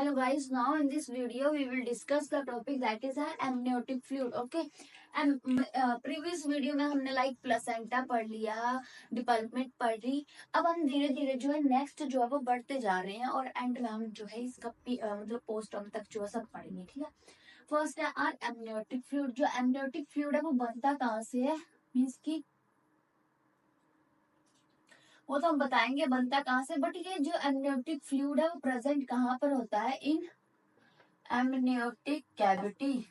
Hello guys, now in this video we will discuss the topic that is our amniotic fluid. Okay, and previous video में हमने like placenta पढ़ लिया, development पढ़ ली. अब हम धीरे धीरे जो है नेक्स्ट जो है वो बढ़ते जा रहे हैं और एंड में हम जो है इसका मतलब पोस्टम तक जो है सब पढ़ेंगे. ठीक है. फर्स्ट है आर एमनियोटिक फ्लूइड. जो एमनियोटिक फ्लूइड है वो बनता कहाँ से है, मीन्स की वो तो हम बताएंगे बनता कहाँ से, बट ये जो एमनियोटिक फ्लूइड है वो प्रेजेंट कहाँ पर होता है, इन एमनियोटिक कैविटी.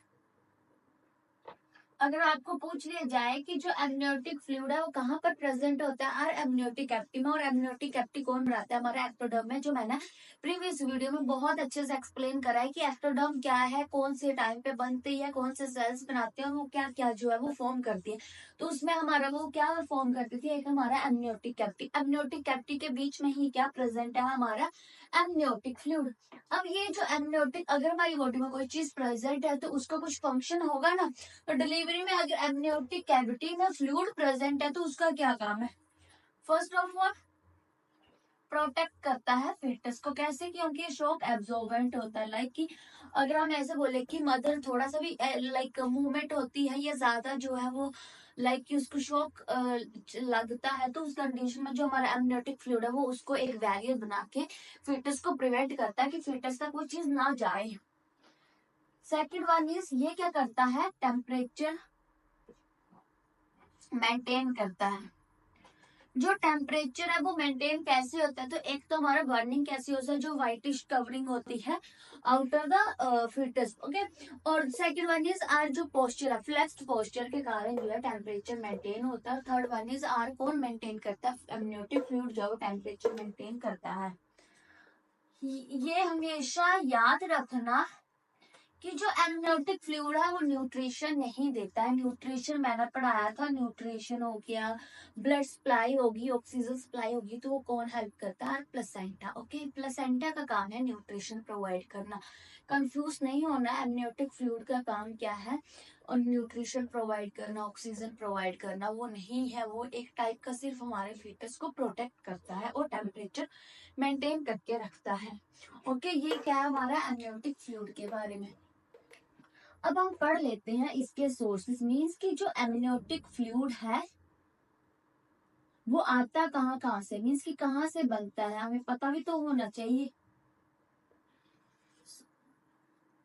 अगर आपको पूछ लिया जाए कि जो एमनियोटिक फ्लूइड है वो कहाँ पर प्रेजेंट होता है, आर एमनियोटिक कैविटी में. और एमनियोटिक कैविटी कौन बनाता है, हमारा एक्टोडर्म में, जो मैंने प्रीवियस वीडियो में बहुत अच्छे से एक्सप्लेन करा है कि एक्टोडर्म क्या है, कौन से टाइम पे बनती है, कौन से सेल्स बनाते हैं, वो क्या क्या जो है वो फॉर्म करती है. तो उसमें हमारा वो क्या फॉर्म करती थी, एक हमारा एमनियोटिक कैविटी. एमनियोटिक कैविटी के बीच में ही क्या प्रेजेंट है, हमारा एमनियोटिक फ्लूइड. अब ये जो एमनियोटिक, अगर हमारी बॉडी में कोई चीज प्रेजेंट है तो उसका कुछ फंक्शन होगा ना. तो डिलीवरी में अगर एमनियोटिक कैविटी में फ्लूइड प्रेजेंट है तो उसका क्या काम है, फर्स्ट ऑफ ऑल प्रोटेक्ट करता है फीटस को. कैसे, क्योंकि शॉक एब्जॉर्बेंट होता है. लाइक कि अगर हम ऐसे बोले कि मदर थोड़ा सा भी लाइक मूवमेंट होती है या ज्यादा जो है वो लाइक कि उसको शॉक लगता है, तो उस कंडीशन में जो हमारा एमनियोटिक फ्लूइड है वो उसको एक बैरियर बना के फीटस को प्रिवेंट करता है कि फीटस तक वो चीज ना जाए. सेकेंड वन इज ये क्या करता है, टेम्परेचर मेंटेन करता है. जो टेम्परेचर है वो मेंटेन कैसे होता है, तो एक तो हमारा बर्निंग कैसे होता है, जो व्हाइटिश कवरिंग होती है आउटर द फीटस. ओके. और सेकंड वन इज आर जो पोस्चर है, फ्लेक्स्ड पोस्चर के कारण जो है टेम्परेचर मेंटेन होता है. थर्ड वन इज आर कौन मेंटेन करता है, एमनियोटिक फ्लूइड जो है टेम्परेचर मेंटेन करता है. ये हमेशा याद रखना कि जो एमनियोटिक फ्लूइड है वो न्यूट्रिशन नहीं देता है. न्यूट्रिशन मैंने पढ़ाया था, न्यूट्रिशन हो गया, ब्लड सप्लाई होगी, ऑक्सीजन सप्लाई होगी, तो वो कौन हेल्प करता है, प्लेसेंटा. ओके, प्लेसेंटा का काम है न्यूट्रिशन प्रोवाइड करना. कंफ्यूज नहीं होना, एमनियोटिक फ्लूइड का काम क्या है, और न्यूट्रिशन प्रोवाइड करना, ऑक्सीजन प्रोवाइड करना वो नहीं है. वो एक टाइप का सिर्फ हमारे फीटस को प्रोटेक्ट करता है और टेम्परेचर मेंटेन करके रखता है. ओके, ये क्या है हमारा एमनियोटिक फ्लूइड के बारे में. अब हम पढ़ लेते हैं इसके सोर्सेस. मींस कि जो एमनियोटिक फ्लूइड है वो आता कहाँ से, मींस कि कहाँ से बनता है, हमें पता भी तो होना चाहिए.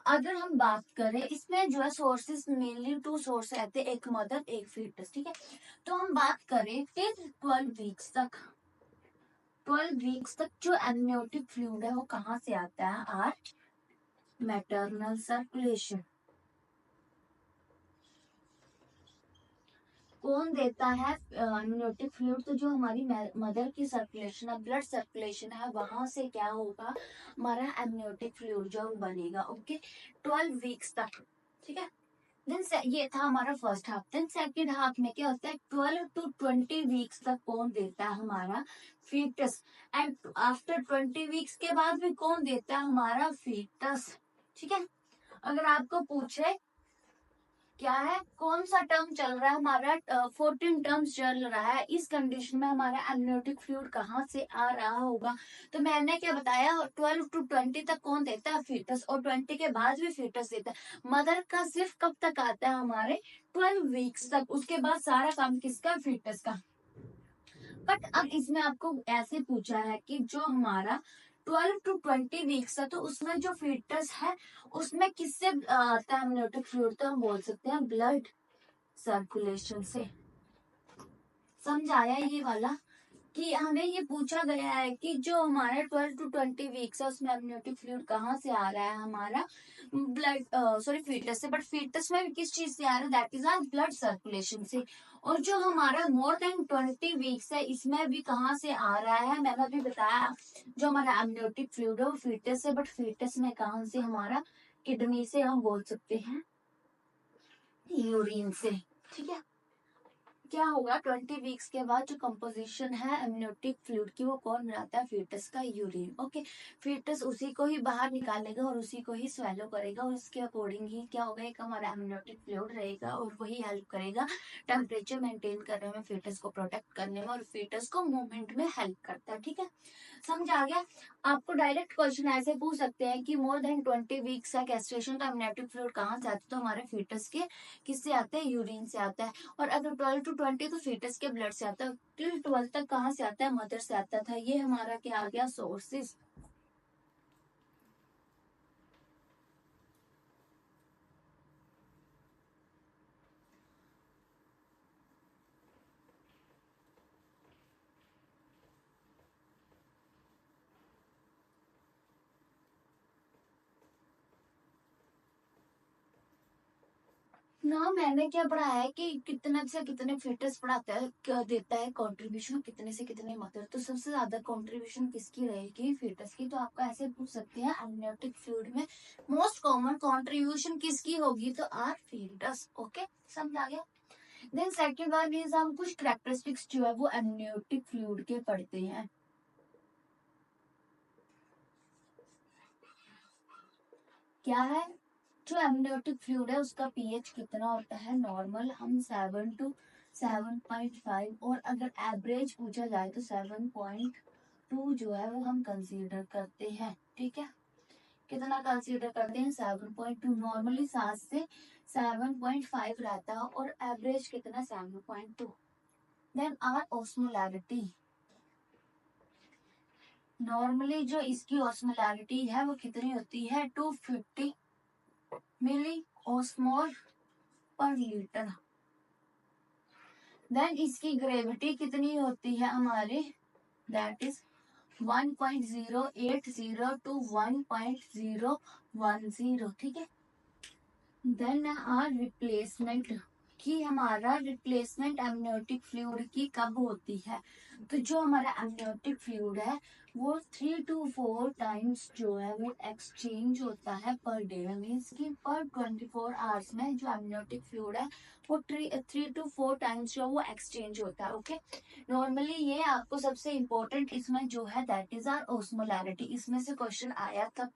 अगर हम बात करें इसमें जो है सोर्सेस मेनली टू सोर्स रहते हैं, एक मदर एक फीटस. ठीक है. तो हम बात करें फिर 12 वीक्स तक जो एमनियोटिक फ्लूइड है वो कहाँ से आता है, आर मैटरनल सर्कुलेशन. कौन देता है एमनियोटिक फ्लूइड, तो जो हमारी मदर की सर्कुलेशन है, ब्लड सर्कुलेशन है, वहां से क्या होगा, हमारा एमनियोटिक फ्लूइड जो बनेगा. ओके, 12 वीक्स तक. ठीक है. देन ये था हमारा first half. Then second half में क्या होता है, 12 to 20 वीक्स तक कौन देता है, हमारा फीटस. एंड आफ्टर 20 वीक्स के बाद भी कौन देता है, हमारा फीटस. ठीक है. अगर आपको पूछे क्या है, कौन सा टर्म चल रहा है, हमारा 14 टर्म्स चल रहा है, इस कंडीशन में हमारा एमनियोटिक फ्लूइड कहाँ से आ रहा होगा. तो मैंने क्या बताया, 12 to 20 तक कौन देता है, फीटस. और 20 के बाद भी फीटस देता है. मदर का सिर्फ कब तक आता है, हमारे 12 वीक्स तक. उसके बाद सारा काम किसका, फीटस का. बट अब इसमें आपको ऐसे पूछा है कि जो हमारा 12 to 20 वीक्स है, तो उसमें जो फीटस है उसमें किससे आता है एमनियोटिक फ्लूइड, तो हम बोल सकते हैं ब्लड सर्कुलेशन से. समझ आया ये वाला, कि हमें ये पूछा गया है कि जो हमारा 12 to 20 वीक्स है उसमें एमनियोटिक फ्लूइड कहाँ से आ रहा है, हमारा ब्लड सॉरी फीटस से. बट फीटस में भी किस चीज से आ रहा है, that is are blood circulation से. और जो हमारा मोर देन 20 वीक्स है इसमें भी कहाँ से आ रहा है, मैंने अभी बताया जो हमारा एमनियोटिक फ्लूइड है वो फीटस से. बट फीटस में कहाँ से, हमारा किडनी से, हम बोल सकते हैं यूरिन से. ठीक है. क्या होगा 20 वीक्स के बाद जो कंपोजिशन है एमनियोटिक फ्लूइड की वो कौन बनाता है, फीटस का यूरिन. ओके. फीटस उसी को ही बाहर निकालेगा और उसी को ही स्वेलो करेगा और उसके अकॉर्डिंग ही क्या होगा, एक हमारा एमनियोटिक फ्लूइड रहेगा और वही हेल्प करेगा टेम्परेचर मेंटेन करने में, फीटस को प्रोटेक्ट करने में, और फीटस को मूवमेंट में हेल्प करता है. ठीक है. समझ आ गया? आपको डायरेक्ट क्वेश्चन ऐसे पूछ सकते हैं कि मोर देन 20 वीक्स का कैस्ट्रेशन का एमनियोटिक फ्लूइड कहाँ से आता है, तो हमारे फीटस के किससे आता है, यूरिन से आता है। और अगर 12 to 20 तो फीटस के ब्लड से आता है। टिल 12 तक कहाँ से आता है, मदर से आता था। ये हमारा क्या आ गया, सोर्सेस। ना मैंने क्या पढ़ा है कि कितने से कितने फीटस पढ़ाता है, क्या देता है कंट्रीब्यूशन, कितने से कितने मदर। तो सबसे ज्यादा कंट्रीब्यूशन किसकी रहेगी, फीटस की। तो आपको ऐसे पूछ सकते हैं एमनियोटिक फ्लूइड में मोस्ट कॉमन कंट्रीब्यूशन किसकी होगी, तो आर फीटस। ओके, समझ आ गया? देन सेकंड वन इज हम कुछ कैरेक्टरिस्टिक्स जो है वो एमनियोटिक फ्लूइड के पढ़ते हैं। क्या है, जो एमनियोटिक फ्लूइड है उसका पीएच कितना होता है, नॉर्मल हम 7 to 7.5, और अगर एवरेज पूछा जाए तो 7.2 जो है वो हम कंसीडर करते हैं। ठीक है, कितना कंसीडर करते हैं, 7.2। नॉर्मली 7 से 7.5 रहता है और एवरेज कितना, 7.2। देन आर ऑस्मोलैरिटी, नॉर्मली जो इसकी ऑस्मोलैरिटी है वो कितनी होती है, 250 milli osmole per litre. Then इसकी ग्रेविटी कितनी होती है हमारे, दैट इज 1.080 to 1.010। ठीक है, देन आर रिप्लेसमेंट, कि हमारा रिप्लेसमेंट एमनियोटिक फ्लूइड की कब होती है। तो जो हमारा एमनियोटिक फ्लूइड है वो 3 to 4 टाइम्स जो है वो एक्सचेंज होता है पर डे में। मीन्स की पर 24 आवर्स में जो एमनियोटिक फ्लूइड है वो 3 to 4 टाइम्स जो वो एक्सचेंज होता है। ओके, नॉर्मली ये आपको सबसे इम्पोर्टेंट इसमें जो है दैट इज आर ऑस्मोलैरिटी। इसमें से क्वेश्चन आया था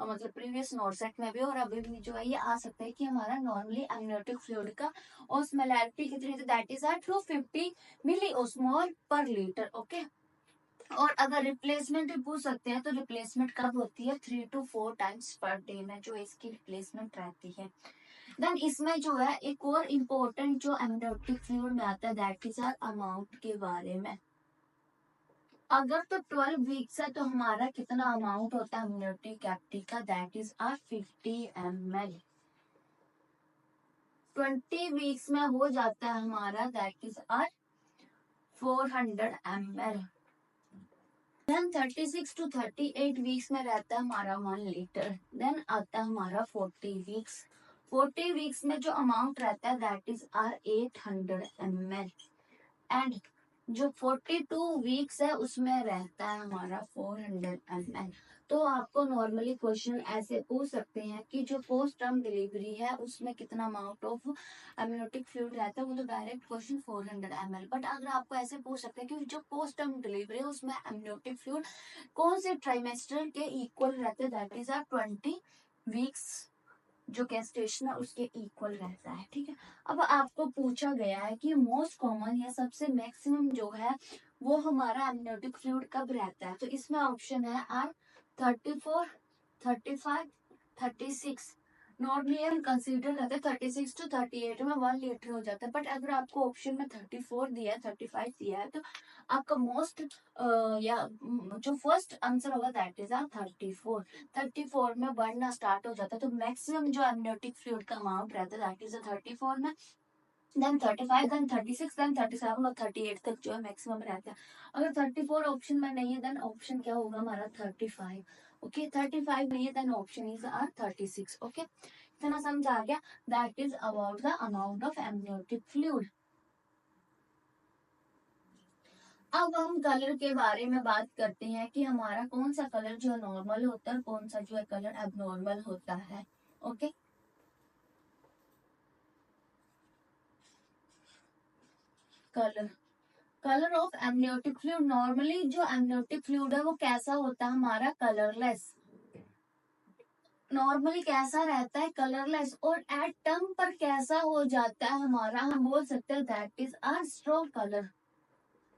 मतलब प्रीवियस नोट सेट में भी, और अभी भी जो है ये आ सकता है कि हमारा नॉर्मली एमनियोटिक फ्लूइड का ऑस्मोलैरिटी कितनी थी, that is are 250 milli osmole per litre. Okay, और अगर रिप्लेसमेंट भी पूछ सकते हैं तो रिप्लेसमेंट कब होती है, 3 to 4 टाइम्स पर डे में जो इसकी रिप्लेसमेंट रहती है। देन इसमें जो है एक और इम्पोर्टेंट जो एमनियोटिक फ्लूइड में आता है दैट इज आर अमाउंट के बारे में। अगर तो 12 वीक्स है तो हमारा कितना अमाउंट होता है एमनियोटिक कैविटी का, that is are 50 ml। 20 weeks में हो जाता है हमारा that is are 400 ml। Then 36 to 38 weeks में रहता है हमारा 1 लीटर। देन आता है हमारा 40 वीक्स। 40 वीक्स में जो अमाउंट रहता है that is are 800 ml। And जो 42 वीक्स है उसमें रहता है हमारा 400 ml। तो आपको नॉर्मली क्वेश्चन ऐसे पूछ सकते हैं कि जो पोस्ट टर्म डिलीवरी है उसमें कितना अमाउंट ऑफ एमनियोटिक फ्लूइड रहता है, वो तो डायरेक्ट क्वेश्चन 400 ml। बट अगर आपको ऐसे पूछ सकते हैं कि जो पोस्ट टर्म डिलीवरी है उसमें एमनियोटिक फ्लूइड कौन से ट्राइमेस्टर के इक्वल रहते हैं, दैट इज आर 20 वीक्स जो गेस्टेशन है उसके इक्वल रहता है। ठीक है, अब आपको पूछा गया है कि मोस्ट कॉमन या सबसे मैक्सिमम जो है वो हमारा एमनियोटिक फ्लूइड कब रहता है। तो इसमें ऑप्शन है आर 34, 35, 36। नॉर्मली हम कंसीडर करते हैं 36 to 38 में 1 लीटर हो जाता है। बट अगर आपको ऑप्शन में 34 दिया है, 35 दिया है, तो आपका मोस्ट या जो फर्स्ट आंसर होगा दैट इज आर 34। 34 में बढ़ना स्टार्ट हो जाता है, तो मैक्सिमम जो एमनियोटिक फ्लूइड का अमाउंट रहता है दैट इज 34 में। देन 35, देन 36, देन 37 और 38 तक जो है मैक्सिमम रहता है। अगर 34 ऑप्शन में नहीं है देन ऑप्शन क्या होगा हमारा 35। ओके, 35 नहीं है then option is are 36। Okay, इतना समझ आ गया, that is about the amount of amniotic fluid. अब हम कलर के बारे में बात करते हैं कि हमारा कौन सा कलर जो है नॉर्मल होता है, कौन सा जो है कलर एबनॉर्मल होता है। Okay, colour, colour of amniotic fluid, normally जो एमनियोटिक फ्लूइड है वो कैसा होता है हमारा, कलरलेस। नॉर्मली कैसा रहता है, कलरलेस। और एट टर्म पर कैसा हो जाता है हमारा, हम बोल सकते हैं that is are straw colour.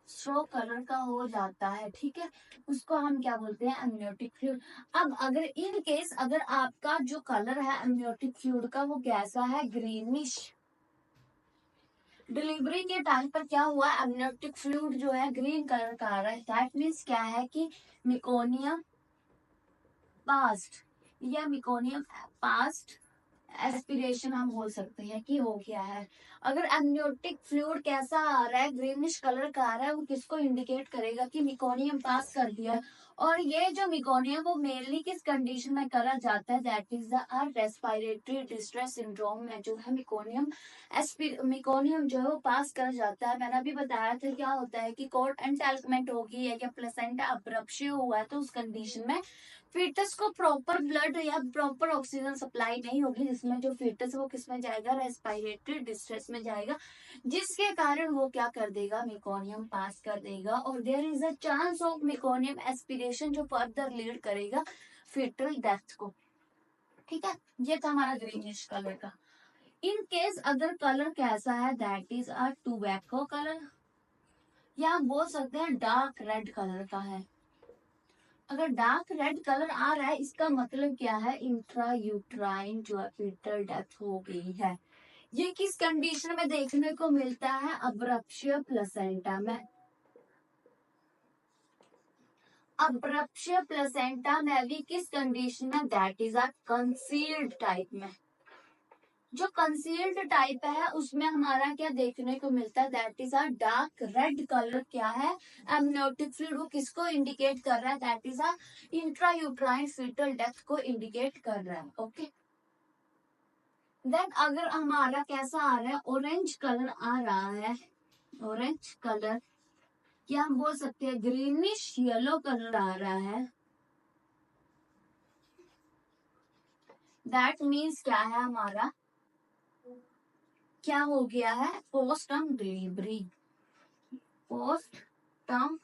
Straw colour का हो जाता है, ठीक है, उसको हम क्या बोलते हैं, एमनियोटिक फ्लूइड। अब अगर इन केस अगर आपका जो कलर है एमनियोटिक फ्लूइड का वो कैसा है, ग्रीनिश, डिलीवरी के टाइम पर क्या हुआ, एमनियोटिक फ्लूइड जो है ग्रीन कलर का आ रहा है, दैट मीन्स क्या है कि मिकोनियम पास्ट, या मिकोनियम पास्ट एस्पिरेशन हम बोल सकते हैं कि हो गया है। अगर एमनियोटिक फ्लूइड कैसा आ रहा है, ग्रीनिश कलर का आ रहा है, वो किसको इंडिकेट करेगा कि मिकोनियम पास कर दिया। और ये जो मिकोनियम वो मेनली किस कंडीशन में करा जाता है, that is the respiratory distress syndrome में जो है मिकोनियम जो है वो पास कर जाता है। मैंने अभी बताया था क्या होता है कि कोट एंटेलमेंट होगी है या प्लेसेंटा अब्रप्शन हुआ है, तो उस कंडीशन में फीटस को प्रॉपर ब्लड या प्रॉपर ऑक्सीजन सप्लाई नहीं होगी, जिसमें जो फीटस वो किस में जाएगा, रेस्पिरेटरी डिस्ट्रेस में जाएगा, जिसके कारण वो क्या कर देगा, मेकोनियम पास कर देगा। और there is a chance of meconium aspiration जो फर्दर लीड करेगा फीटल डेथ को, ठीक है। ये था हमारा ग्रीनिश कलर का। इन केस अगर कलर कैसा है, that is a tobacco colour, या हम बोल सकते हैं डार्क रेड कलर का है। अगर डार्क रेड कलर आ रहा है इसका मतलब क्या है, इंट्रा यूट्राइन जो है फीटल डेथ हो गई है। ये किस कंडीशन में देखने को मिलता है, अब्रप्शिया प्लेसेंटा में। अब्रप्शिया प्लेसेंटा में भी किस कंडीशन में, that is a concealed type में। जो कंसील्ड टाइप है उसमें हमारा क्या देखने को मिलता है, that is a dark red colour क्या है, एमनियोटिक फ्लूइड, वो किसको इंडिकेट कर रहा है, that is a intrauterine fetal death को इंडिकेट कर रहा है, ओके। देन अगर हमारा कैसा आ रहा है, ऑरेंज कलर आ रहा है, ऑरेंज कलर क्या हम बोल सकते हैं, ग्रीनिश येलो कलर आ रहा है, दैट मीन्स क्या है हमारा, क्या हो गया है, post term delivery, post term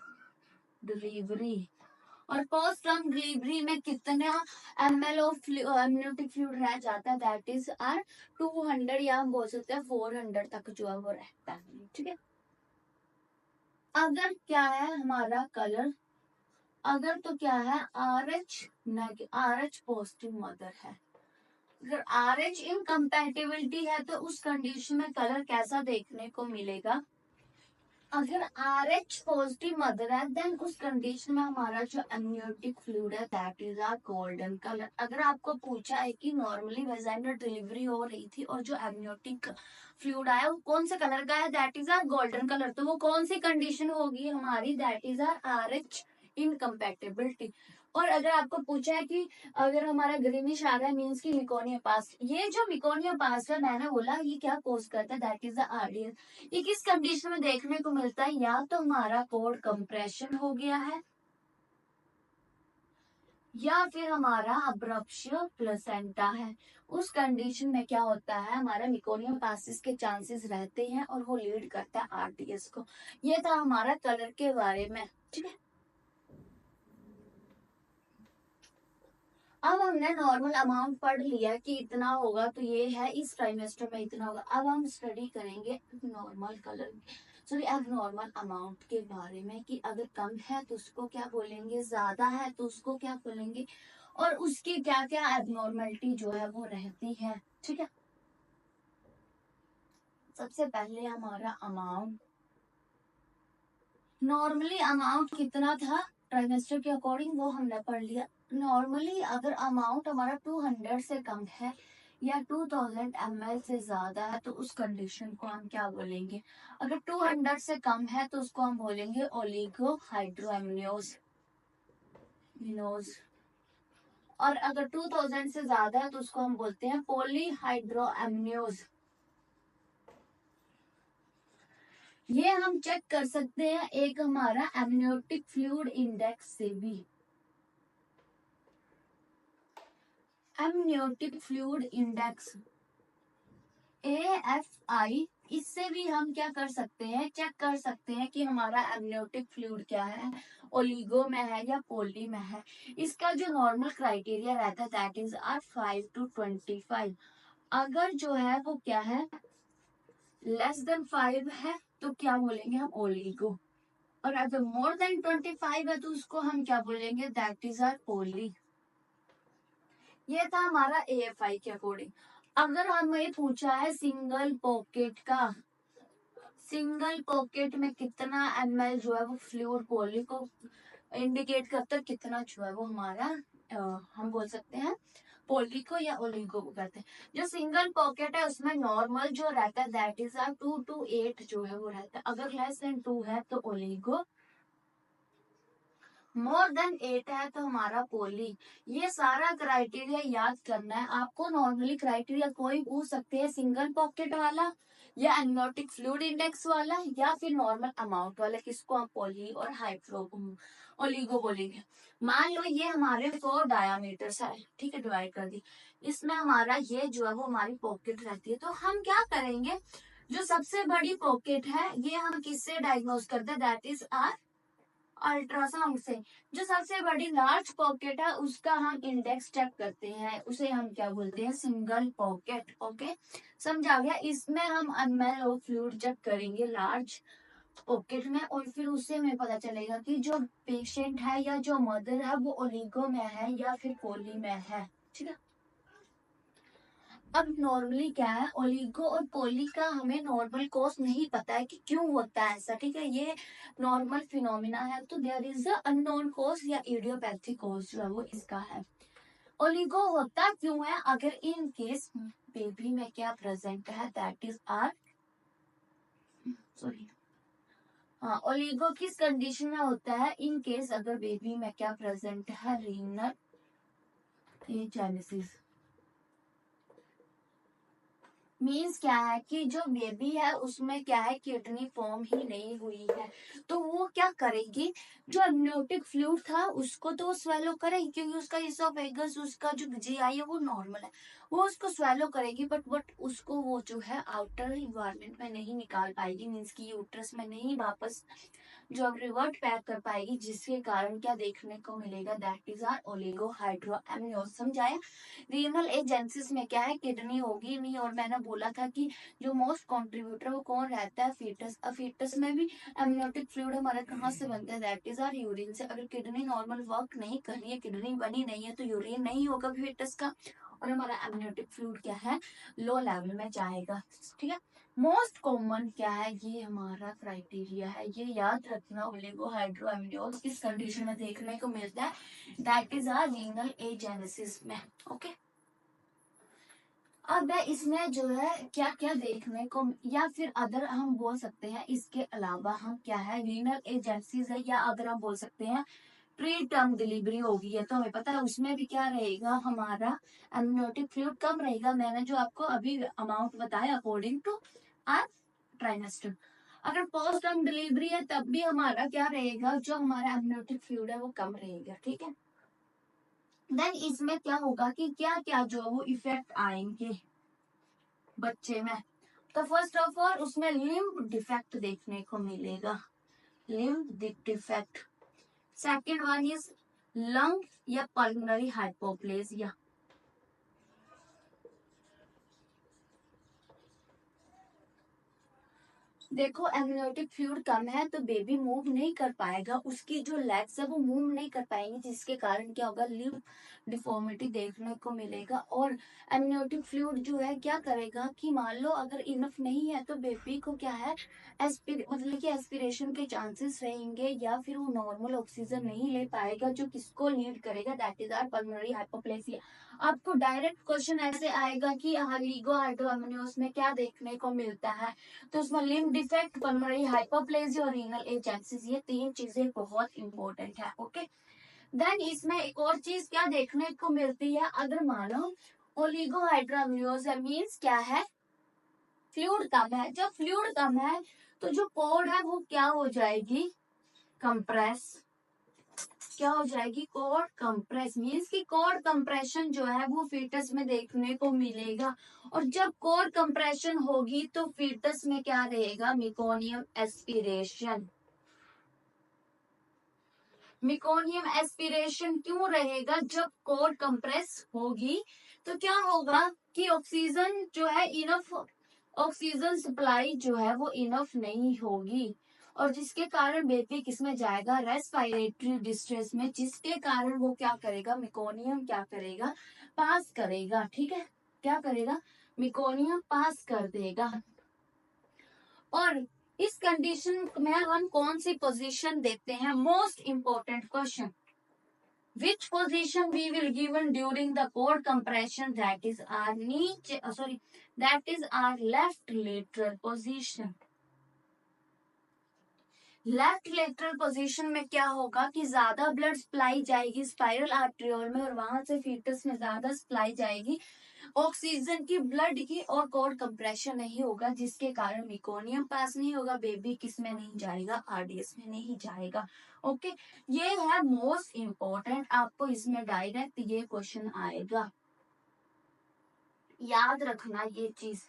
delivery. और पोस्ट टर्म डिलीवरी में कितना ml ऑफ एमनियोटिक फ्लूइड रह जाता है, दैट इज आर 200, या हम बोल सकते हैं 400 तक जो है वो रहता है, ठीक है। अगर क्या है हमारा कलर, अगर तो क्या है आर एच पॉजिटिव मदर है, अगर आर एच इनकम्पैटिबिलिटी है तो उस कंडीशन में कलर कैसा देखने को मिलेगा, अगर आर एच पॉजिटिव मदर है देन उस कंडीशन में हमारा जो एमनियोटिक फ्लूइड है that is a golden colour. अगर आपको पूछा है कि नॉर्मली वेजाइनल डिलीवरी हो रही थी और जो एमनियोटिक फ्लूइड आया वो कौन से कलर का है, that is a golden colour, तो वो कौन सी कंडीशन होगी हमारी, that is a R H incompatibility. और अगर आपको पूछा है कि अगर हमारा ग्रीनिश आ रहा है मीन्स की मिकोनिया पास, ये जो मिकोनिया पास है मैंने बोला ये क्या कोज करता है, दैट इज द आरडीएस। ये किस कंडीशन में देखने को मिलता है, या तो हमारा कोड कंप्रेशन हो गया है या फिर हमारा अब्रप्शन प्लेसेंटा है। उस कंडीशन में क्या होता है, हमारा मिकोनियम पासिस के चांसेस रहते हैं और वो लीड करता है आरडीएस को। ये था हमारा कलर के बारे में, ठीक है। अब हमने नॉर्मल अमाउंट पढ़ लिया कि इतना होगा तो ये है, इस ट्राइमेस्टर में इतना होगा। अब हम स्टडी करेंगे नॉर्मल कलर, सॉरी अब नॉर्मल अमाउंट के बारे में कि अगर कम है तो उसको क्या बोलेंगे, ज्यादा है तो उसको क्या बोलेंगे, और उसकी क्या क्या एबनॉर्मलिटी जो है वो रहती है, ठीक है। सबसे पहले हमारा अमाउंट, नॉर्मली अमाउंट कितना था ट्राइमेस्टर के अकॉर्डिंग वो हमने पढ़ लिया। नॉर्मली अगर अमाउंट हमारा 200 से कम है या 2000 ml से ज्यादा है तो उस कंडीशन को हम क्या बोलेंगे, अगर 200 से कम है तो उसको हम बोलेंगे ओलिगो हाइड्रोएमनियोज और अगर 2000 से ज्यादा है तो उसको हम बोलते हैं पॉलीहाइड्रोएमनियोज। ये हम चेक कर सकते हैं एक हमारा एमनियोटिक फ्लूइड इंडेक्स से भी, एमनियोटिक फ्लूइड इंडेक्स AFI, इससे भी हम क्या कर सकते हैं, चेक कर सकते हैं कि हमारा एमनियोटिक फ्लूइड क्या है, ओलिगो में है या पोली में है। इसका जो नॉर्मल क्राइटेरिया रहता है दैट इज आर 5 to 25। अगर जो है वो क्या है लेस देन 5 है तो क्या बोलेंगे हम ओलिगो, और अगर मोर देन 25 है तो उसको हम क्या बोलेंगे, दैट इज आर पोली। ये था हमारा AFI के अकॉर्डिंग। अगर हमें पूछा है सिंगल पॉकेट का, सिंगल पॉकेट में कितना ml जो है वो फ्लूइड पोली को इंडिकेट करता है, कितना जो है वो हमारा हम बोल सकते हैं पोली को या ओलिगो को करते हैं। जो सिंगल पॉकेट है उसमें नॉर्मल जो रहता है दैट इज 2 to 8 जो है वो रहता है। अगर लेस देन 2 है तो ओलिगो, मोर देन 8 है तो हमारा पोली। ये सारा क्राइटेरिया याद करना है आपको। नॉर्मली क्राइटेरिया कोई पूछ सकते हैं, सिंगल पॉकेट वाला या एमनियोटिक फ्लूइड इंडेक्स वाला या फिर नॉर्मल अमाउंट वाला, किसको हम पोली और हाइड्रो ओलिगो बोलेंगे। मान लो ये हमारे 4 डायामीटर्स है, ठीक है, डिवाइड कर दी। इसमें हमारा ये जो है वो हमारी पॉकेट रहती है, तो हम क्या करेंगे, जो सबसे बड़ी पॉकेट है ये हम किससे डायग्नोज करते हैं, दैट इज आर अल्ट्रासाउंड से। जो सबसे बड़ी लार्ज पॉकेट है उसका हम इंडेक्स चेक करते हैं, उसे हम क्या बोलते हैं, सिंगल पॉकेट। ओके, समझा गया। इसमें हम ml और फ्लूइड चेक करेंगे लार्ज पॉकेट में, और फिर उससे हमें पता चलेगा कि जो पेशेंट है या जो मदर है वो ओलिगो में है या फिर पोली में है, ठीक है। अब नॉर्मली क्या है, ओलिगो और पोली का हमें नॉर्मल कॉज नहीं पता है कि क्यों होता है ऐसा, ठीक है, ये नॉर्मल फिनोमिना है, तो there is a unknown cause या इडियोपैथिक कॉज जो है वो इसका है। ओलिगो होता क्यों है, अगर इन केस बेबी में क्या प्रेजेंट है, दैट इज आर सॉरी, हाँ, ओलिगो किस कंडीशन में होता है, इन केस अगर बेबी में क्या प्रेजेंट है, रीनल एजेनेसिस। मीन्स क्या है कि जो बेबी है उसमें क्या है, किडनी फॉर्म ही नहीं हुई है, तो वो क्या करेगी, जो अमनियोटिक फ्लूइड था उसको तो वो स्वेलो करेगी, क्योंकि उसका इसोफेगस, उसका जो जीआई है वो नॉर्मल है, वो उसको स्वेलो करेगी, बट उसको वो जो है आउटर इन्वायरमेंट में नहीं निकाल पाएगी, मीन्स की यूट्रस में नहीं वापस जो अब रिवर्ट बैक कर पाएगी, जिसके कारण क्या देखने को मिलेगा, दैट इज आर ओलिगो हाइड्रोएमनियोस। समझाया। रीनल एजेंसिस में क्या है, किडनी होगी नहीं, और मैंने बोला था कि जो मोस्ट कॉन्ट्रीब्यूटर वो कौन रहता है, फीटस। अब फीटस में भी एमनियोटिक फ्लूइड हमारा कहाँ से बनता है, दैट इज आर यूरिन से। अगर किडनी नॉर्मल वर्क नहीं कर रही है, किडनी बनी नहीं है, तो यूरिन नहीं होगा फीटस का, और हमारा एमनियोटिक फ्लूइड क्या है, लो लेवल में जाएगा, ठीक है। मोस्ट कॉमन क्या है, ये हमारा क्राइटेरिया है, ये याद रखना, ओलिगो हाइड्रोएमनियोस किस कंडीशन में देखने को मिलता है, that is are renal agenesis में। ओके, अब इसमें जो है क्या क्या देखने को, या फिर अदर हम बोल सकते हैं इसके अलावा हम क्या है, रीनल एजेंसीज है, या अगर हम बोल सकते हैं प्री टर्म डिलीवरी होगी है, तो हमें पता है उसमें भी क्या रहेगा, हमारा एमनियोटिक फ्लूइड कम रहेगा। मैंने जो आपको अभी अमाउंट बताया अकॉर्डिंग टू आर ट्राइमेस्टर। अगर पोस्ट टर्म डिलीवरी है तब भी हमारा क्या रहेगा, जो हमारा एमनियोटिक फ्लूइड है वो कम रहेगा, ठीक है। देन इसमें क्या होगा कि क्या क्या जो वो इफेक्ट आएंगे बच्चे में, तो फर्स्ट ऑफ ऑल उसमें लिम्ब डिफेक्ट देखने को मिलेगा, limb defect. Second one is lung या पल्मोनरी हाइपोप्लेसिया। देखो एमनियोटिक फ्लूइड कम है तो बेबी मूव नहीं कर पाएगा, उसकी जो लेग्स है वो मूव नहीं कर पाएंगे, जिसके कारण क्या होगा, लिम्ब डिफॉर्मिटी देखने को मिलेगा। और एमनियोटिक फ्लूइड जो है क्या करेगा कि मान लो अगर इनफ नहीं है तो बेबी को क्या है, मतलब कि एस्पिरेशन के चांसेस रहेंगे, या फिर वो नॉर्मल ऑक्सीजन नहीं ले पाएगा, जो किसको लीड करेगा, that is are pulmonary hypoplasia. आपको डायरेक्ट क्वेश्चन ऐसे आएगा कि ओलिगो हाइड्रोएमनियोस में क्या देखने को मिलता है, तो उसमें लिम्ब डिफेक्ट, पल्मोनरी हाइपोप्लेसिया और रीनल एजेंसिस, ये 3 चीजें बहुत इंपॉर्टेंट है। ओके, देन इसमें एक और चीज क्या देखने को मिलती है, अगर मानो ओलिगो हाइड्रोएमनियोस है, मींस क्या है, फ्लूइड कम है। जब फ्लूइड कम है तो जो कोड है वो क्या हो जाएगी, कंप्रेस। क्या हो जाएगी, कोड कंप्रेस, मीन्स की कोड कंप्रेशन जो है वो फीटस में देखने को मिलेगा। और जब कोड कंप्रेशन होगी तो फीटस में क्या रहेगा, मेकोनियम एस्पिरेशन। मेकोनियम एस्पिरेशन क्यों रहेगा, जब कोड कंप्रेस होगी तो क्या होगा कि ऑक्सीजन जो है इनफ, ऑक्सीजन सप्लाई जो है वो इनफ नहीं होगी, और जिसके कारण बेबी किस में जाएगा, रेस्पिरेटरी डिस्ट्रेस में, जिसके कारण वो क्या करेगा, मिकोनियम क्या करेगा, पास करेगा। ठीक है, क्या करेगा, मिकोनियम पास कर देगा। और इस कंडीशन में हम कौन सी पोजीशन देते हैं, most important question, which position we will given during the core compression, that is our that is our left lateral position। Left lateral position में क्या होगा कि ज्यादा ब्लड सप्लाई जाएगी स्पाइरल आर्ट्रियोल में और वहां से फीटस में ज्यादा सप्लाई जाएगी ऑक्सीजन की, ब्लड की, और कोर कंप्रेशन नहीं होगा, जिसके कारण मिकोनियम पास नहीं होगा, बेबी किस में नहीं जाएगा, आरडीएस में नहीं जाएगा। ओके, ये है मोस्ट इम्पोर्टेंट, आपको इसमें डायरेक्ट ये क्वेश्चन आएगा, याद रखना ये चीज।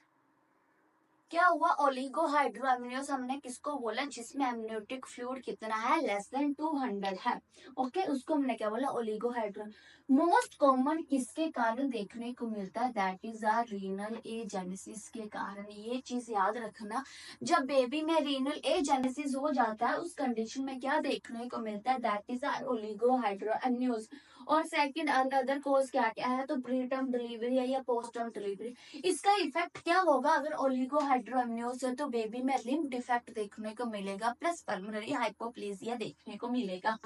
क्या हुआ, ओलिगोहाइड्रो एमनियोस हमने किसको बोला, जिसमें एमनियोटिक फ्लूइड कितना है, लेस देन 200 है। ओके, उसको हमने क्या बोला, ओलिगोहाइड्रो। मोस्ट कॉमन किसके कारण देखने को मिलता है, that is are renal agenesis के कारण। ये चीज याद रखना, जब बेबी में रीनल एजेनेसिस हो जाता है उस कंडीशन में क्या देखने को मिलता है, दैट इज आर ओलिगोहाइड्रो एमनियोस। और सेकंड अदर कोज क्या क्या है, तो प्री टर्म डिलीवरी है या पोस्ट टर्म डिलीवरी। इसका इफेक्ट क्या होगा, अगर ओलिगोहाइड्रोएमनियोस है तो बेबी में लिम्फ डिफेक्ट देखने को मिलेगा, प्लस पल्मोनरी हाइपोप्लेसिया देखने को मिलेगा।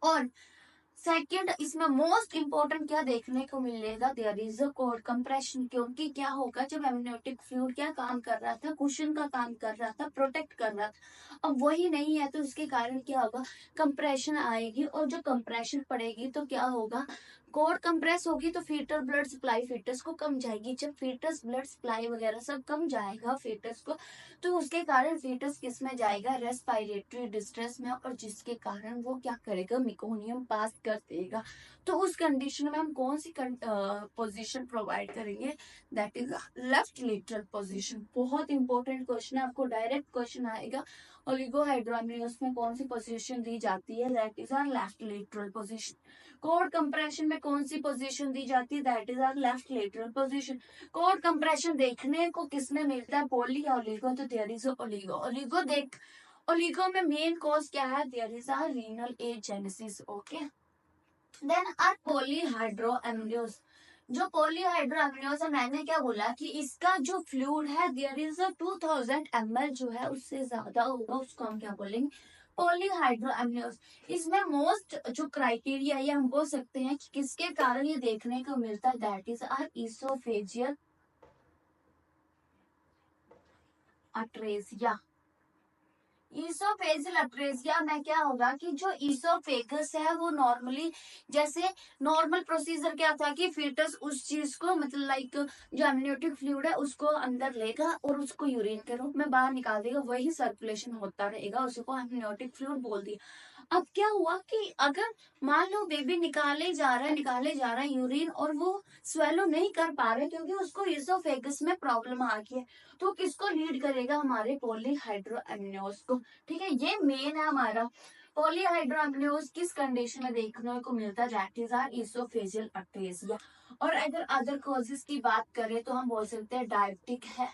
और सेकंड, इसमें मोस्ट इंपॉर्टेंट क्या देखने को मिलेगा, there is a cord compression, क्योंकि क्या होगा, जब एमनियोटिक फ्लूइड क्या काम कर रहा था, कुशन का काम कर रहा था, प्रोटेक्ट कर रहा था, अब वही नहीं है तो इसके कारण क्या होगा, कंप्रेशन आएगी, और जो कंप्रेशन पड़ेगी तो क्या होगा, कोर कंप्रेस होगी तो फीटल ब्लड सप्लाई फीटस को कम जाएगी। जब फीटस ब्लड सप्लाई वगैरह सब कम जाएगा फीटस को, तो उसके कारण फीटस किस में जाएगा, रेस्पिरेटरी डिस्ट्रेस में, और जिसके कारण वो क्या करेगा, मिकोनियम पास कर देगा। तो उस कंडीशन में हम कौन सी पोजीशन प्रोवाइड करेंगे, that is left lateral position. बहुत इंपॉर्टेंट क्वेश्चन है, आपको डायरेक्ट क्वेश्चन आएगा, ओलिगोहाइड्रोएमनियोस में कौन सी पोजीशन दी जाती है, that is are left lateral position. Cord compression में कौन सी पोजीशन दी जाती है, that is are left lateral position. Cord compression देखने को किसमें मिलता है, पोली या ओलिगो, तो देयर इज ओलिगो। ओलिगो में मेन कॉज क्या है, there is are renal agenesis. Okay, then are polyhydramnios. जो पॉलीहाइड्रोएमनियोस है, मैंने क्या बोला कि इसका जो फ्लूइड है देयर इज अ 2000 ml जो है उससे ज्यादा होगा, उसको हम क्या बोलेंगे, पॉलीहाइड्रोएमनियोस। इसमें मोस्ट जो क्राइटेरिया ये हम बोल सकते हैं कि किसके कारण ये देखने को मिलता है, that is are oesophageal atresia. Oesophageal atresia में क्या होगा कि जो ईसोफेगस है वो नॉर्मली, जैसे नॉर्मल प्रोसीजर क्या था कि फीटस उस चीज को मतलब लाइक जो एमनियोटिक फ्लूइड है उसको अंदर लेगा और उसको यूरिन के रूप में बाहर निकाल देगा, वही सर्कुलेशन होता रहेगा, उसको एमनियोटिक फ्लूइड बोल दिया। अब क्या हुआ कि अगर मान लो बेबी निकाले जा रहा है यूरिन और वो स्वेलो नहीं कर पा रहे क्योंकि उसको ईसोफेगस में प्रॉब्लम आ गई है, तो किसको लीड करेगा, हमारे पॉलीहाइड्रोएमनियोस को। ठीक है, ये मेन है हमारा। पॉलीहाइड्रोएमनियोस किस कंडीशन में देखने को मिलता है, that is are oesophageal atresia. और अगर अदर कॉजेस की बात करें तो हम बोल सकते हैं डायबिटिक है,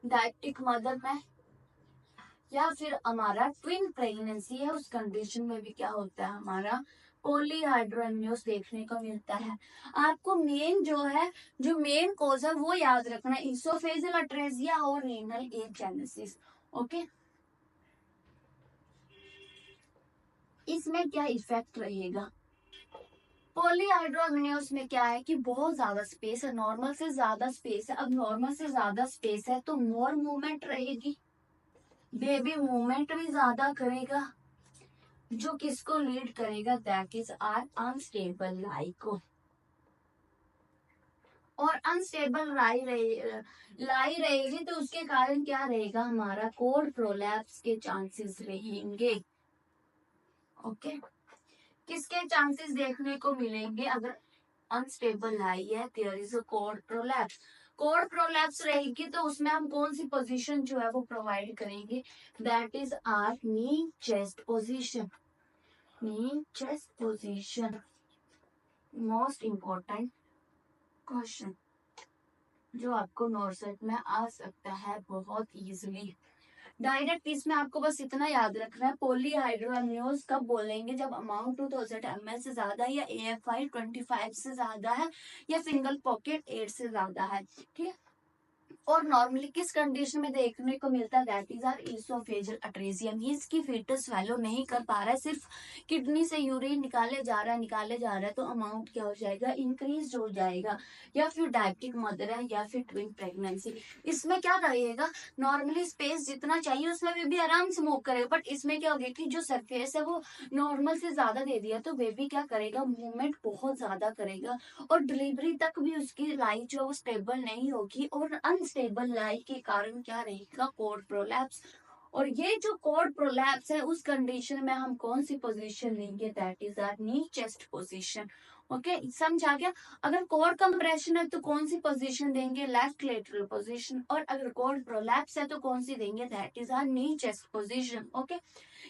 डायबिटिक मदर में, या फिर हमारा ट्विन प्रेगनेंसी है, उस कंडीशन में भी क्या होता है, हमारा पॉलीहाइड्रोएमनियोस देखने को मिलता है। आपको मेन जो है, जो मेन कॉज है वो याद रखना, इसोफेजियल अट्रेसिया और रीनल एजेनेसिस। ओके, इसमें क्या इफेक्ट रहेगा, पॉलीहाइड्रोएमनियोस में क्या है कि बहुत ज्यादा स्पेस है, नॉर्मल से ज्यादा स्पेस है। अब नॉर्मल से ज्यादा स्पेस है तो मोर मूवमेंट रहेगी, बेबी मूवमेंट भी ज्यादा करेगा, जो किसको लीड करेगा, दैट इज आर अनस्टेबल लाई को। और अनस्टेबल लाई रहेगी तो उसके कारण क्या रहेगा, हमारा कोर प्रोलैप्स के चांसेस रहेंगे। ओके, किसके चांसेस देखने को मिलेंगे, अगर अनस्टेबल लाई है, there is a cord prolapse. Cord prolapse रहेगी तो उसमें हम कौन सी पोजीशन जो है वो प्रोवाइड करेंगे, that is are knee chest position. Knee chest position most important question जो आपको नॉर्सेट में आ सकता है बहुत इजीली। डायरेक्ट इसमें आपको बस इतना याद रखना है, पॉलीहाइड्रोएमनियोज कब बोलेंगे, जब अमाउंट 2000 ml से ज्यादा है, या AFI 25 से ज्यादा है, या सिंगल पॉकेट 8 से ज्यादा है, ठीक है। और नॉर्मली किस कंडीशन में देखने को मिलता है, that is are oesophageal atresia, means की फीटस स्वेलो नहीं कर पा रहा है, सिर्फ किडनी से यूरिन निकाले जा रहा है, तो अमाउंट क्या हो जाएगा, इंक्रीज हो जाएगा। या फिर डायबिटिक मदर है, या फिर ट्विन प्रेगनेंसी, इसमें क्या रहेगा, नॉर्मली स्पेस जितना चाहिए उसमें भी आराम से मूव करेगा, बट इसमें क्या हो गया कि जो सरफेस है वो नॉर्मल से ज्यादा दे दिया, तो बेबी क्या करेगा, मूवमेंट बहुत ज्यादा करेगा, और डिलीवरी तक भी उसकी लाइफ जो है स्टेबल नहीं होगी, और अनस्टेबल लाइफ के कारण क्या रहेगा, कोर्ड प्रोलैप्स। और ये जो कोर्ड प्रोलैप्स है, उस कंडीशन में हम कौन सी पोजीशन लेंगे, that is are knee chest position. Okay, समझा गया। अगर कोर्ड कंप्रेशन है तो कौन सी पोजीशन देंगे, लेफ्ट लेटरल पोजीशन, और अगर कोर्ड प्रोलैप्स है तो कौन सी देंगे, that is are knee chest position. Okay,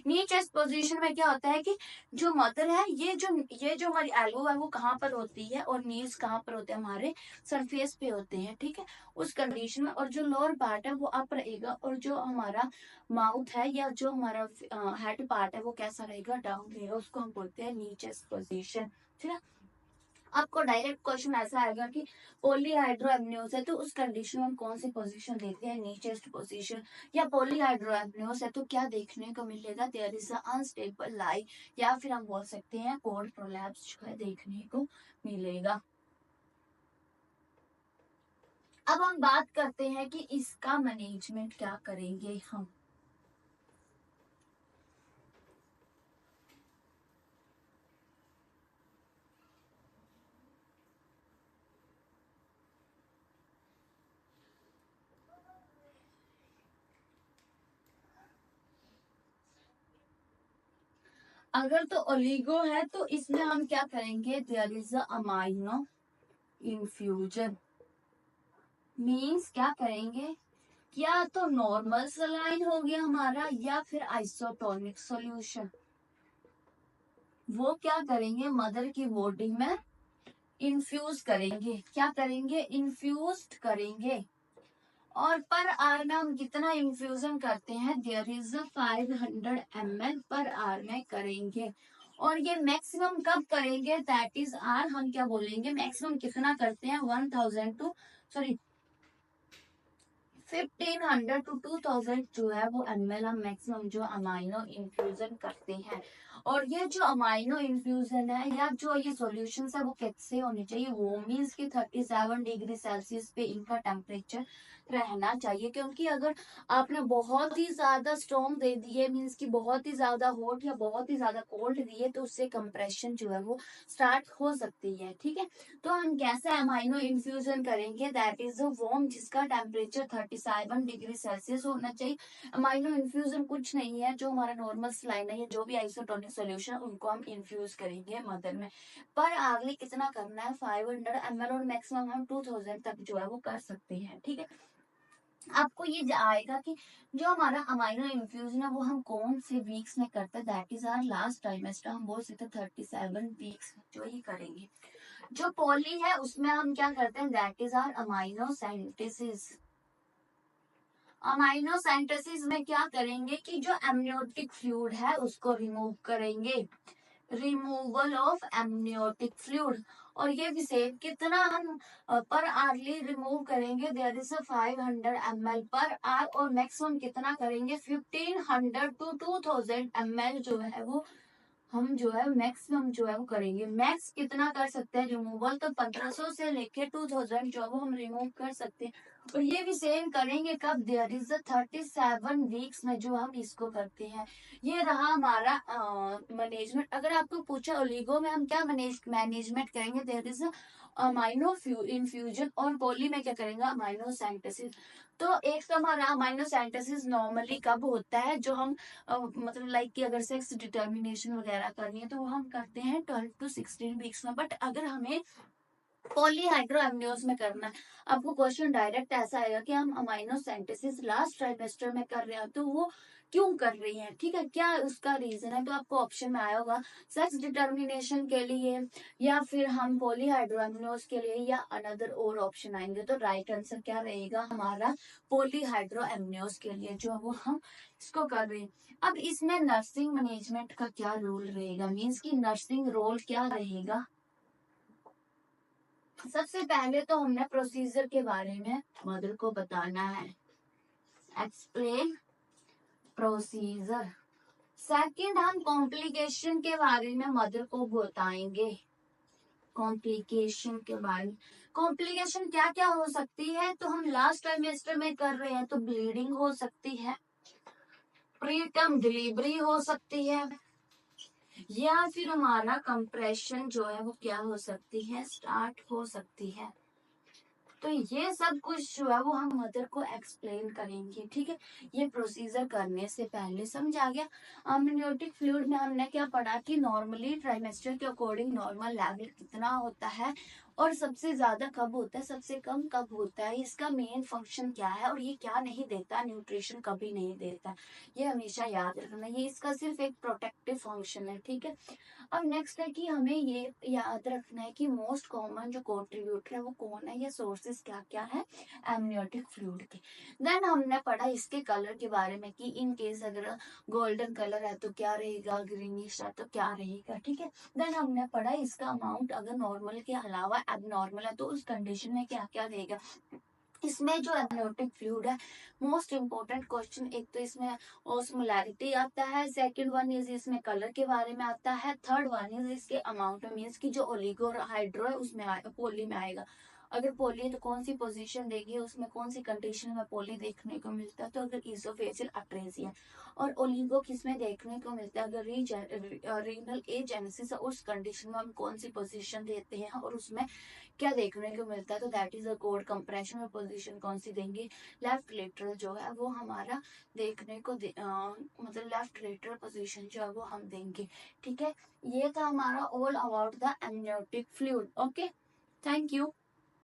knee chest position में क्या होता है कि जो मदर है, ये जो हमारी एल्बो है वो कहाँ पर होती है, और नीज कहाँ पर होते हैं, हमारे सरफेस पे होते हैं, ठीक है, उस कंडीशन में। और जो लोअर पार्ट है वो अप रहेगा, और जो हमारा माउथ है या जो हमारा हेड पार्ट है वो कैसा रहेगा, डाउन रहेगा, उसको हम बोलते हैं नी चेस्ट पोजीशन, ठीक है। आपको डायरेक्ट क्वेश्चन ऐसा आएगा कि पॉलीहाइड्रोएमनियोज है तो उस कंडीशन में हम कौन सी पोजीशन देते हैं, नी चेस्ट पोजीशन। या पॉलीहाइड्रोएमनियोज है तो क्या देखने को मिलेगा, देयर इज अनस्टेबल लाई, या फिर हम बोल सकते हैं कोर्ड प्रोलैप्स जो है देखने को मिलेगा। अब हम बात करते हैं कि इसका मैनेजमेंट क्या करेंगे हम। अगर तो ओलिगो है तो इसमें हम क्या करेंगे, there is amnioinfusion, means क्या करेंगे, या तो नॉर्मल सलाइन हो गया हमारा, या फिर आइसोटोनिक सॉल्यूशन, वो क्या करेंगे, मदर की बॉडी में इन्फ्यूज करेंगे, क्या करेंगे, इन्फ्यूज करेंगे। और पर आर में हम कितना इन्फ्यूजन करते हैं, देयर इज 500 ml पर आर में करेंगे। और ये मैक्सिमम कब करेंगे, दैट इज आर, हम क्या बोलेंगे, मैक्सिमम कितना करते हैं, 1000 टू सॉरी 1500 टू 2000 जो है वो ml हम मैक्सिमम जो अमाइनो इन्फ्यूजन करते हैं। और ये जो अमाइनो इन्फ्यूजन है, या जो ये सॉल्यूशंस है वो कैसे होने चाहिए, वो मीन्स कि 37 डिग्री सेल्सियस पे इनका टेम्परेचर रहना चाहिए, क्योंकि अगर आपने बहुत ही ज्यादा स्ट्रॉन्ग दे दिए, मीन्स कि बहुत ही ज्यादा हॉट या बहुत ही ज्यादा कोल्ड दिए, तो उससे कंप्रेशन जो है वो स्टार्ट हो सकती है, ठीक है। तो हम कैसे अमाइनो इन्फ्यूजन करेंगे, दैट इज वार्म, जिसका टेम्परेचर 37 डिग्री सेल्सियस होना चाहिए। अमाइनो इन्फ्यूजन कुछ नहीं है, जो हमारा नॉर्मल सलाइन है या जो भी आइसोटोनिक सॉल्यूशन है उनको हम इन्फ्यूज करेंगे मदर में। पर आगे कितना करना है, 500 ml, और मैक्सिमम हम 2000 तक जो है वो कर सकते हैं, ठीक है। आपको ये आएगा कि जो हमारा अमाइनो इन्फ्यूजन है वो हम कौन से वीक्स में करते हैं, that is are last trimester, हम बोल सकते हैं 37 वीक्स जो ही करेंगे। जो पॉली है उसमें हम क्या करते हैं, that is are amniocentesis. Amniocentesis में क्या करेंगे कि जो एमनियोटिक फ्लूइड है उसको रिमूव करेंगे, रिमूवल ऑफ एमनियोटिक फ्लूइड। और ये भी सेम कितना हम पर आरली रिमूव करेंगे, देयर इज 500 ml पर आर, और मैक्सिमम कितना करेंगे, 1500 टू 2000 ml जो है वो हम जो है मैक्सिमम जो है वो करेंगे। मैक्स कितना कर सकते हैं रिमूवल, तो 1500 से लेके 2000 जो है वो हम रिमूव कर सकते हैं। और ये भी सेम करेंगे कब, देयर इज 37 वीक्स में जो हम इसको करते हैं। ये रहा हमारा मैनेजमेंट। अगर आपको पूछा ओलिगो में हम क्या मैनेजमेंट करेंगे, देयर इज अमाइनो इन्फ्यूजन, और पॉली में क्या करेंगे, अमाइनो सिंथेसिस। तो एक तो हमारा अमाइनो सिंथेसिस नॉर्मली कब होता है, जो हम मतलब लाइक कि अगर सेक्स डिटर्मिनेशन वगैरह करनी है तो वो हम करते हैं 12 टू 16 वीक्स में। बट अगर हमें पॉलीहाइड्रोएमनियोज में करना है। आपको क्वेश्चन डायरेक्ट ऐसा आएगा कि हम अमाइनो सिंथेसिस लास्ट ट्राइमेस्टर में कर रहे हैं, तो वो क्यों कर रही हैं, ठीक है, क्या उसका रीजन है। तो आपको ऑप्शन में आया होगा सेक्स डिटर्मिनेशन के लिए, या फिर हम पॉलीहाइड्रोएमनियोज के लिए, या अनदर और ऑप्शन आएंगे। तो राइट आंसर क्या रहेगा हमारा, पॉलीहाइड्रोएमनियोज के लिए, जो वो हम इसको कर रहे हैं। अब इसमें नर्सिंग मैनेजमेंट का क्या रोल रहेगा, मीन्स की नर्सिंग रोल क्या रहेगा। सबसे पहले तो हमने प्रोसीजर के बारे में मदर को बताना है, एक्सप्लेन प्रोसीजर। सेकंड, हम कॉम्प्लिकेशन के बारे में मदर को बताएंगे, कॉम्प्लिकेशन के बारे में। कॉम्प्लिकेशन क्या क्या हो सकती है, तो हम लास्ट ट्राइमेस्टर में कर रहे हैं तो ब्लीडिंग हो सकती है, प्रीटर्म डिलीवरी हो सकती है, या फिर हमारा कंप्रेशन जो है वो क्या हो सकती है, स्टार्ट हो सकती है। तो ये सब कुछ जो है वो हम मदर को एक्सप्लेन करेंगे, ठीक है। ये प्रोसीजर करने से पहले समझ आ गया। अमनियोटिक फ्लूइड में हमने क्या पढ़ा कि नॉर्मली ट्राइमेस्टर के अकॉर्डिंग नॉर्मल लेवल कितना होता है, और सबसे ज्यादा कब होता है, सबसे कम कब होता है, इसका मेन फंक्शन क्या है, और ये क्या नहीं देता, न्यूट्रिशन कभी नहीं देता। ये हमेशा याद रखना, ये इसका सिर्फ एक प्रोटेक्टिव फंक्शन है, ठीक है। अब नेक्स्ट है कि हमें ये याद रखना है कि मोस्ट कॉमन जो कंट्रीब्यूटर है वो कौन है, या सोर्सेस क्या क्या है एमनियोटिक फ्लूइड के। देन हमने पढ़ा इसके कलर के बारे में कि इन केस अगर गोल्डन कलर है तो क्या रहेगा, ग्रीनिश है तो क्या रहेगा, ठीक है। देन हमने पढ़ा इसका अमाउंट अगर नॉर्मल के अलावा एबनॉर्मल है तो उस कंडीशन में क्या क्या रहेगा। इसमें जो एमनियोटिक फ्लूइड है, मोस्ट इंपॉर्टेंट क्वेश्चन एक तो इसमें ऑस्मोलैरिटी आता है, सेकंड वन इज इसमें कलर के बारे में आता है, थर्ड वन इज इसके अमाउंट में, मीन्स की जो ओलिगो और हाइड्रो है उसमें पोली में आएगा। अगर पोली है तो कौन सी पोजीशन देगी, उसमें कौन सी कंडीशन में पोली देखने को मिलता है, तो अगर इसोफेजियल अट्रेसिया। और ओलिगो किसमें देखने को मिलता है, अगर रीनल एजेनेसिस उस कंडीशन में हम कौन सी पोजीशन देते हैं, और उसमें क्या देखने को मिलता है, तो that is a code compression में पोजीशन कौन सी देंगे, लेफ्ट लेटरल जो है वो हमारा देखने को मतलब लेफ्ट लेटरल पोजीशन जो है वो हम देंगे, ठीक है। ये था हमारा all about the amniotic fluid. Okay, thank you.